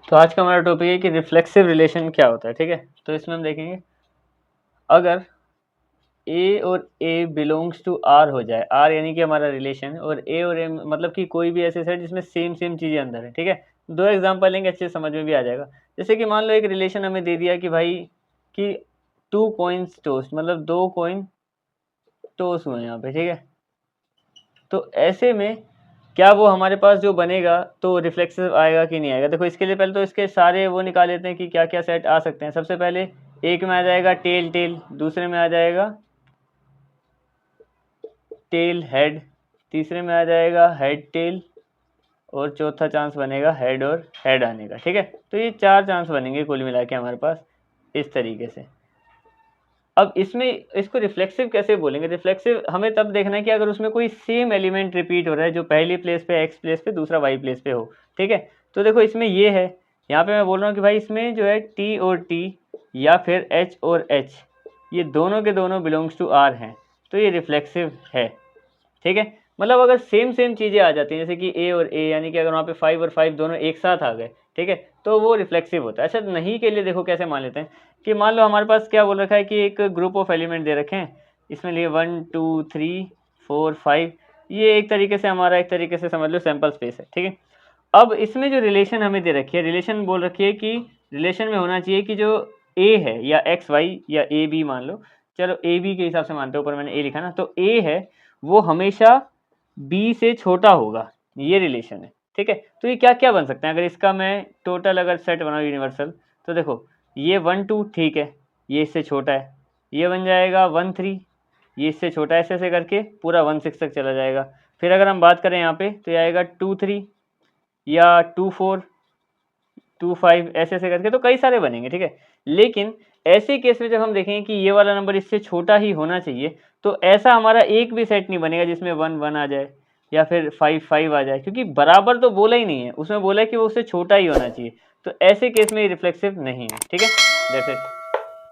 तो आज का हमारा टॉपिक है कि रिफ्लेक्सिव रिलेशन क्या होता है। ठीक है, तो इसमें हम देखेंगे अगर ए और ए बिलोंग्स टू आर हो जाए, आर यानी कि हमारा रिलेशन, और ए और ए मतलब कि कोई भी ऐसे सेट जिसमें सेम सेम चीज़ें अंदर है। ठीक है, दो एग्जांपल लेंगे, अच्छे से समझ में भी आ जाएगा। जैसे कि मान लो एक रिलेशन हमें दे दिया कि भाई कि 2 कॉइन्स टोस्ट, मतलब 2 कॉइन टोस हुए यहाँ पे। ठीक है, तो ऐसे में क्या वो हमारे पास जो बनेगा तो रिफ्लेक्सिव आएगा कि नहीं आएगा। देखो इसके लिए पहले तो इसके सारे वो निकाल लेते हैं कि क्या क्या सेट आ सकते हैं। सबसे पहले एक में आ जाएगा टेल टेल, दूसरे में आ जाएगा टेल हेड, तीसरे में आ जाएगा हेड टेल, और चौथा चांस बनेगा हेड और हेड आने का। ठीक है, तो ये 4 चांस बनेंगे कुल मिला के हमारे पास इस तरीके से। अब इसमें इसको रिफ्लेक्सिव कैसे बोलेंगे? रिफ्लेक्सिव हमें तब देखना है कि अगर उसमें कोई सेम एलिमेंट रिपीट हो रहा है, जो पहली प्लेस पे एक्स प्लेस पे, दूसरा वाई प्लेस पे हो। ठीक है, तो देखो इसमें ये है, यहाँ पे मैं बोल रहा हूँ कि भाई इसमें जो है टी और टी या फिर एच और एच, ये दोनों के दोनों बिलोंग्स टू आर हैं, तो ये रिफ्लेक्सिव है। ठीक है, मतलब अगर सेम सेम चीज़ें आ जाती हैं, जैसे कि ए और ए, यानी कि अगर वहाँ पे 5 और 5 दोनों एक साथ आ गए, ठीक है, तो वो रिफ्लेक्सिव होता है। अच्छा, नहीं के लिए देखो कैसे मान लेते हैं कि मान लो हमारे पास क्या बोल रखा है कि एक ग्रुप ऑफ एलिमेंट दे रखे हैं, इसमें लिए 1 2 3 4 5, ये एक तरीके से हमारा, एक तरीके से समझ लो सैम्पल स्पेस है। ठीक है, अब इसमें जो रिलेशन हमें दे रखी है, रिलेशन बोल रखी है कि रिलेशन में होना चाहिए कि जो ए है या एक्स वाई या ए बी, मान लो, चलो ए बी के हिसाब से मानते हो, ऊपर मैंने ए लिखा ना, तो ए है वो हमेशा बी से छोटा होगा, ये रिलेशन है। ठीक है, तो ये क्या क्या बन सकते हैं अगर इसका मैं टोटल अगर सेट बनाऊँ यूनिवर्सल, तो देखो ये 1 2 ठीक है, ये इससे छोटा है, ये बन जाएगा 1 3, ये इससे छोटा है, ऐसे ऐसे करके पूरा 1 6 तक चला जाएगा। फिर अगर हम बात करें यहाँ पे तो ये आएगा 2 3 या 2 4 2 5, ऐसे ऐसे करके तो कई सारे बनेंगे। ठीक है, लेकिन ऐसे केस में जब हम देखेंगे कि ये वाला नंबर इससे छोटा ही होना चाहिए, तो ऐसा हमारा एक भी सेट नहीं बनेगा जिसमें 1 1 आ जाए या फिर 5 5 आ जाए, क्योंकि बराबर तो बोला ही नहीं है, उसमें बोला है कि वो उससे छोटा ही होना चाहिए। तो ऐसे केस में रिफ्लेक्सिव नहीं है। ठीक है, दैट्स इट।